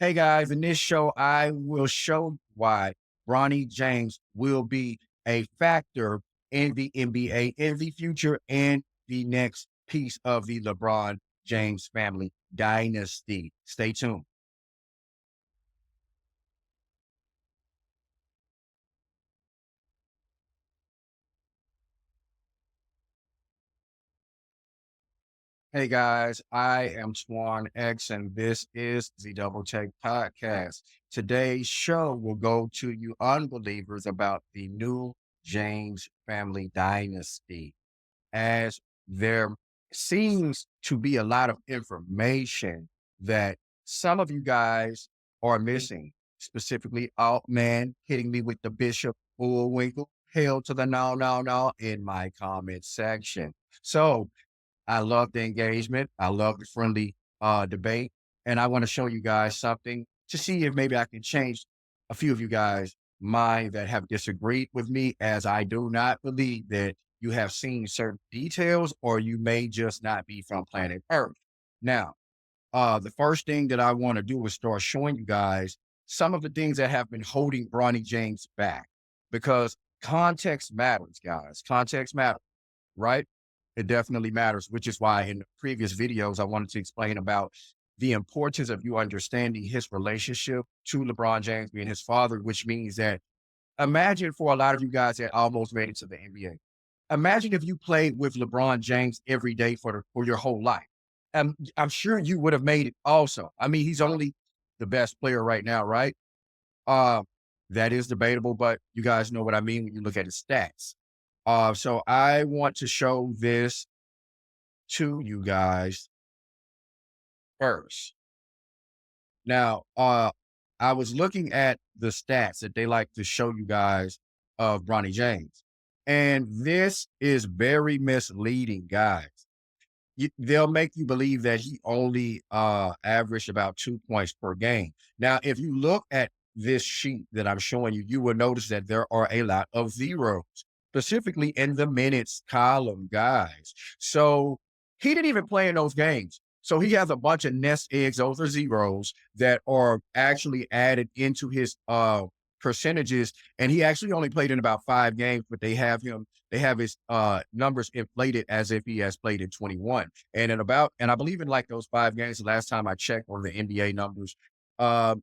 Hey guys, in this show, I will show why Bronny James will be a factor in the NBA in the future and the next piece of the LeBron James family dynasty. Stay tuned. Hey guys, I am Twaun X, and this is the DoubleTake Podcast. Today's show will go to you unbelievers about the new James family dynasty, as there seems to be a lot of information that some of you guys are missing. Specifically, Altman hitting me with the Bishop Bullwinkle, hail to the no in my comment section. So I love the engagement. I love the friendly debate. And I want to show you guys something to see if maybe I can change a few of you guys' mind that have disagreed with me, as I do not believe that you have seen certain details or you may just not be from planet Earth. Now, the first thing that I want to do is start showing you guys some of the things that have been holding Bronny James back, because context matters, guys. Context matters, right? It definitely matters, which is why in previous videos, I wanted to explain about the importance of you understanding his relationship to LeBron James being his father, which means that imagine for a lot of you guys that almost made it to the NBA. Imagine if you played with LeBron James every day for your whole life. I'm sure you would have made it also. I mean, he's only the best player right now, right? Uh, that is debatable, but you guys know what I mean when you look at his stats. So I want to show this to you guys first. Now, I was looking at the stats that they like to show you guys of Bronny James, and this is very misleading, guys. They'll make you believe that he only averaged about 2 points per game. Now, if you look at this sheet that I'm showing you, you will notice that there are a lot of zeros, specifically in the minutes column, guys. So he didn't even play in those games. So he has a bunch of nest eggs, those are zeros that are actually added into his percentages. And he actually only played in about 5 games, but they have his numbers inflated as if he has played in 21. And I believe in like those 5 games, the last time I checked on the NBA numbers,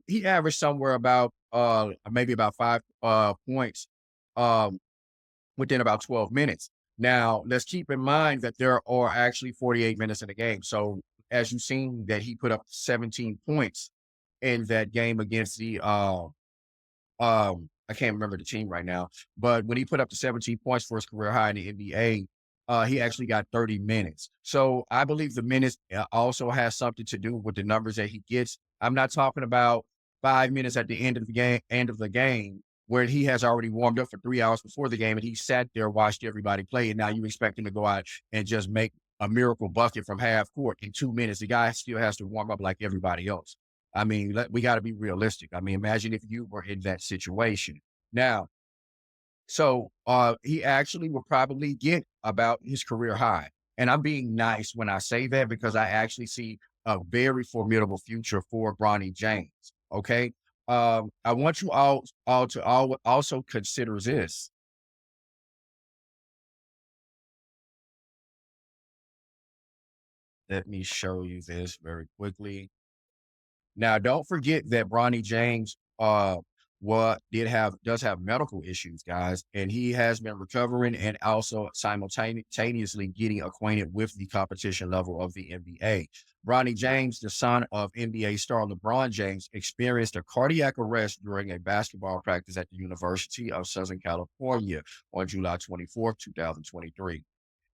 he averaged somewhere about maybe about 5 points um within about 12 minutes. Now, let's keep in mind that there are actually 48 minutes in the game. So as you've seen that he put up 17 points in that game against the I can't remember the team right now, but when he put up the 17 points for his career high in the NBA, he actually got 30 minutes. So I believe the minutes also has something to do with the numbers that he gets. I'm not talking about 5 minutes at the end of the game where he has already warmed up for 3 hours before the game and he sat there, watched everybody play, and now you expect him to go out and just make a miracle bucket from half court in 2 minutes. The guy still has to warm up like everybody else. I mean, we got to be realistic. I mean, imagine if you were in that situation. Now, so he actually will probably get about his career high. And I'm being nice when I say that because I actually see a very formidable future for Bronny James. Okay. I want you all also consider this. Let me show you this very quickly. Now, don't forget that Bronny James, what did have does have medical issues, guys, and he has been recovering and also simultaneously getting acquainted with the competition level of the NBA. Bronny James, the son of NBA star LeBron James, experienced a cardiac arrest during a basketball practice at the University of Southern California on July 24th, 2023.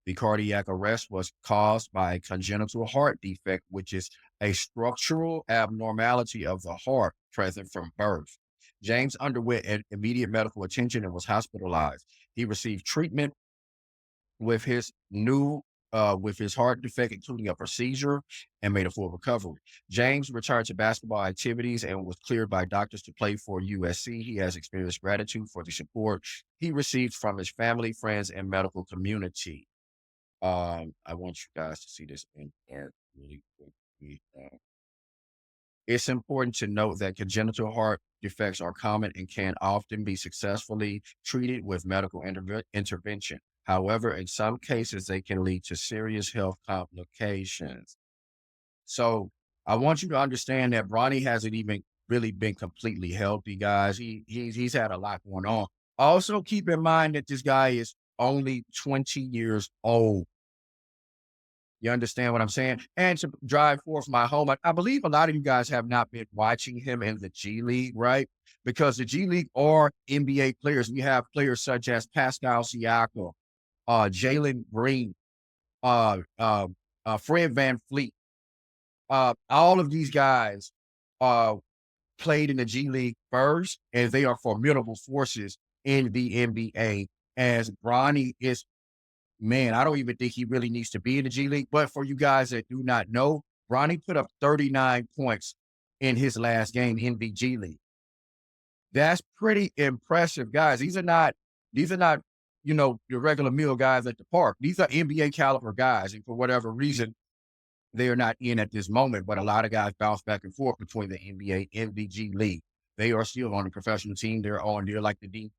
The cardiac arrest was caused by a congenital heart defect, which is a structural abnormality of the heart present from birth. James underwent immediate medical attention and was hospitalized. He received treatment with with his heart defect, including a procedure, and made a full recovery. James returned to basketball activities and was cleared by doctors to play for USC. He has experienced gratitude for the support he received from his family, friends, and medical community. I want you guys to see this in there really quickly. It's important to note that congenital heart defects are common and can often be successfully treated with medical intervention. However, in some cases, they can lead to serious health complications. So I want you to understand that Bronny hasn't even really been completely healthy, guys. He's had a lot going on. Also, keep in mind that this guy is only 20 years old. You understand what I'm saying? And to drive forth my home, I believe a lot of you guys have not been watching him in the G League, right? Because the G League are NBA players. We have players such as Pascal Siakam, Jalen Green, Fred Van Fleet. All of these guys played in the G League first, and they are formidable forces in the NBA. As Bronny is, man, I don't even think he really needs to be in the G League. But for you guys that do not know, Bronny put up 39 points in his last game in the G League. That's pretty impressive, guys. These are not, your regular meal guys at the park. These are NBA caliber guys. And for whatever reason, they are not in at this moment, but a lot of guys bounce back and forth between the NBA and the G League. They are still on the professional team. They're like the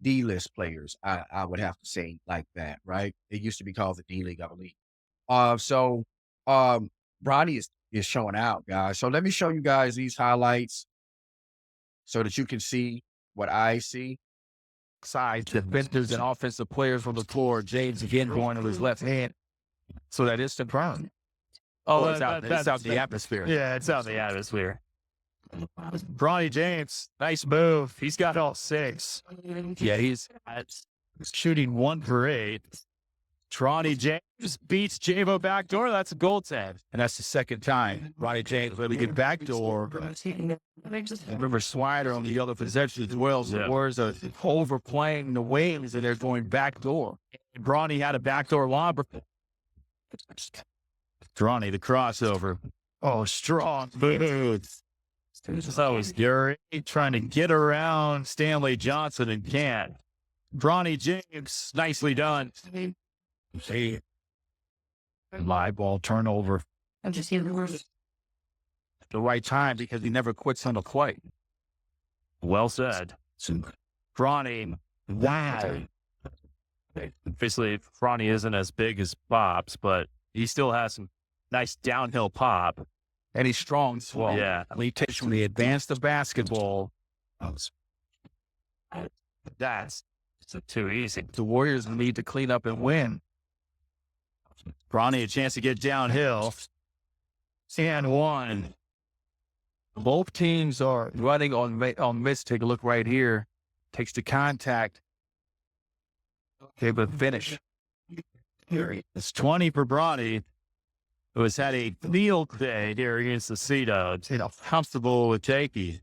D-list players. I would have to say like that, right? It used to be called the D League, I believe. Bronny is showing out, guys. So let me show you guys these highlights so that you can see what I see. Sides, defenders, and offensive players from the floor. James again going to his left hand. So that is the ground. Oh, It's out the atmosphere. Yeah, it's out in the atmosphere. Bronny James, nice move. He's got all 6. Yeah, he's Shooting 1 for 8. Bronny James beats Javo backdoor. That's a goaltend. and that's the second time Bronny James really get backdoor. Remember Swider on the other possession as well. So the Warriors are overplaying the Wings and they're going backdoor. Bronny had a backdoor lob. Bronny, the crossover. Oh, strong boots. That was Gary trying to get around Stanley Johnson and can't. Bronny James, nicely done. See, live ball turnover. I'm just here. The right time because he never quits on the play. Well said. Bronny, wow. Obviously, Bronny isn't as big as Bob's, but he still has some nice downhill pop. And he's strong as well. Yeah. I mean, he takes from the advanced of basketball. That's too easy. The Warriors need to clean up and win. Bronny, a chance to get downhill. And 1. Both teams are running on miss. Take a look right here. Takes the contact. Okay, but finish. It's 20 for Bronny, who has had a field day here against the Sea Dogs. Comfortable with taking.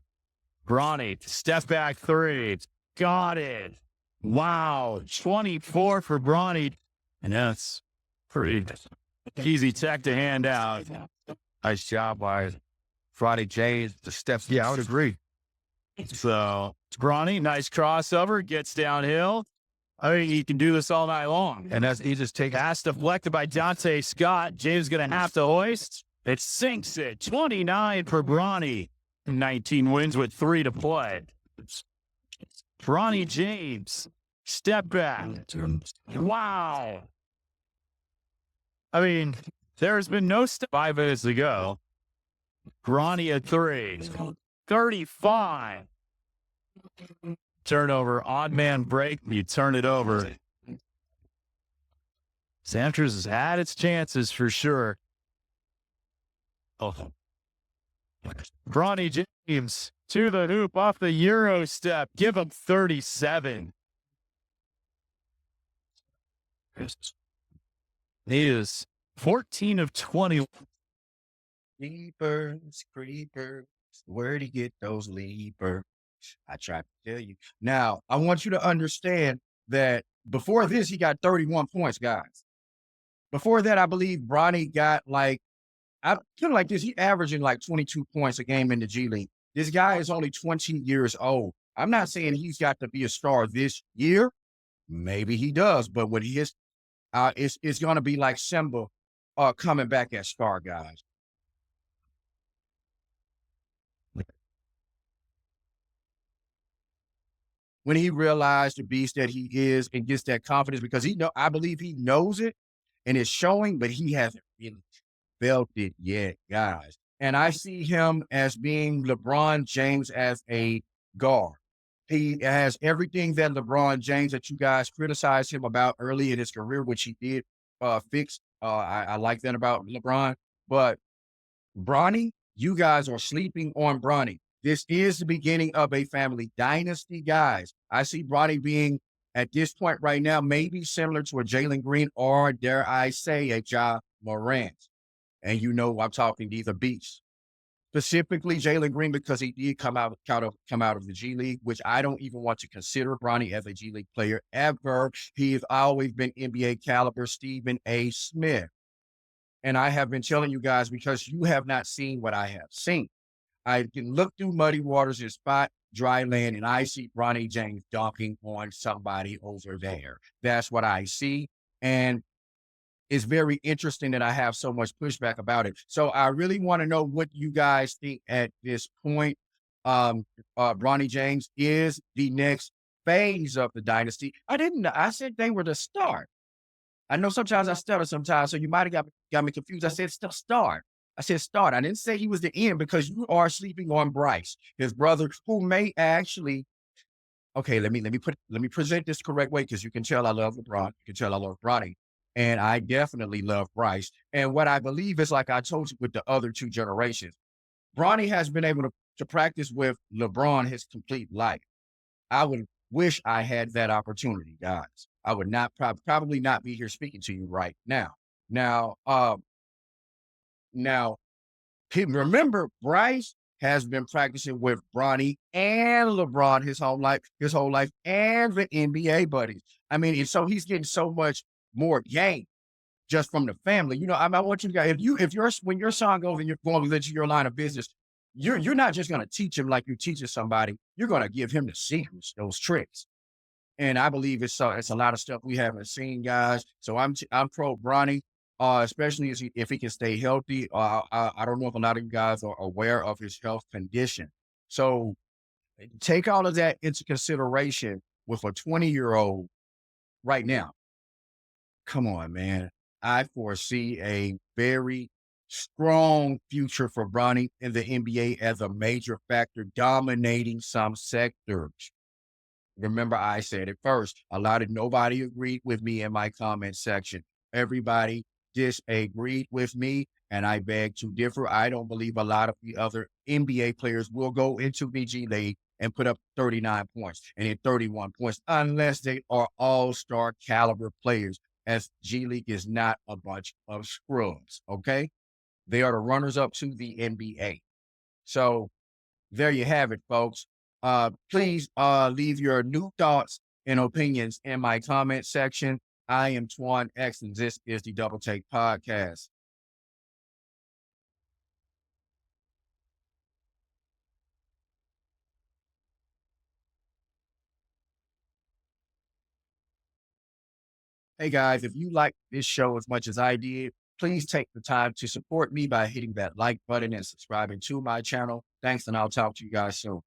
Bronny, step back 3. Got it. Wow. 24 for Bronny. And that's pretty easy tech to hand out. Nice job by Bronny James. The steps. Yeah, I would agree. So Bronny, nice crossover, gets downhill. I think he can do this all night long. And he just takes. Pass deflected by Dante Scott. James going to have to hoist. It sinks it. 29 for Bronny. 19 wins with 3 to play. Bronny James, step back. Wow. I mean, there's been no 5 minutes ago. Bronny at 3. 35. Turnover, odd man break. You turn it over. Santos has had its chances for sure. Oh. Bronny James to the hoop off the Euro step. Give him 37. He is 14 of 20. Creepers, where'd he get those leapers? I tried to tell you. Now, I want you to understand that before this, he got 31 points, guys. Before that, I believe Bronny got I feel like this, he averaging like 22 points a game in the G League. This guy is only 20 years old. I'm not saying he's got to be a star this year. Maybe he does, but when he is, it's going to be like Simba coming back as star, guys. when he realized the beast that he is and gets that confidence because I believe he knows it and it's showing, but he hasn't really felt it yet, guys. And I see him as being LeBron James as a guard. He has everything that LeBron James that you guys criticized him about early in his career, which he did fix. I like that about LeBron. But Bronny, you guys are sleeping on Bronny. This is the beginning of a family dynasty, guys. I see Bronny being at this point right now, maybe similar to a Jalen Green or dare I say a Ja Morant. And I'm talking these are beasts. Specifically Jalen Green, because he did come out of the G League, which I don't even want to consider Bronny as a G League player ever. He has always been NBA caliber Stephen A. Smith. And I have been telling you guys because you have not seen what I have seen. I can look through muddy waters and spot dry land, and I see Bronny James dunking on somebody over there. That's what I see. And it's very interesting that I have so much pushback about it. So I really want to know what you guys think at this point. Bronny James is the next phase of the dynasty. I said they were the start. I know sometimes I stutter sometimes, so you might have got me confused. I said start. I said start. I didn't say he was the end because you are sleeping on Bryce, his brother, who may actually. Okay, let me present this correct way because you can tell I love LeBron. You can tell I love Bronny, and I definitely love Bryce. And what I believe is, like I told you with the other two generations, Bronny has been able to practice with LeBron his complete life. I would wish I had that opportunity, guys. I would not probably not be here speaking to you right now. Now, now, remember, Bryce has been practicing with Bronny and LeBron his whole life, and the NBA buddies. I mean, and so he's getting so much more game just from the family. I want you guys, when your son goes and you're going into your line of business, you're not just going to teach him like you're teaching somebody. You're going to give him the secrets, those tricks. And I believe it's a lot of stuff we haven't seen, guys. So I'm pro Bronny, especially if he can stay healthy. I don't know if a lot of you guys are aware of his health condition. So take all of that into consideration with a 20-year-old right now. Come on, man. I foresee a very strong future for Bronny in the NBA as a major factor dominating some sectors. Remember, I said it first. Nobody agreed with me in my comment section. Everybody disagreed with me, and I beg to differ. I don't believe a lot of the other NBA players will go into the G League and put up 39 points and hit 31 points unless they are all-star caliber players, as G League is not a bunch of scrubs, okay? They are the runners-up to the NBA. So there you have it, folks. Please leave your new thoughts and opinions in my comment section. I am Twaun X, and this is the DoubleTake Podcast. Hey guys, if you like this show as much as I did, please take the time to support me by hitting that like button and subscribing to my channel. Thanks, and I'll talk to you guys soon.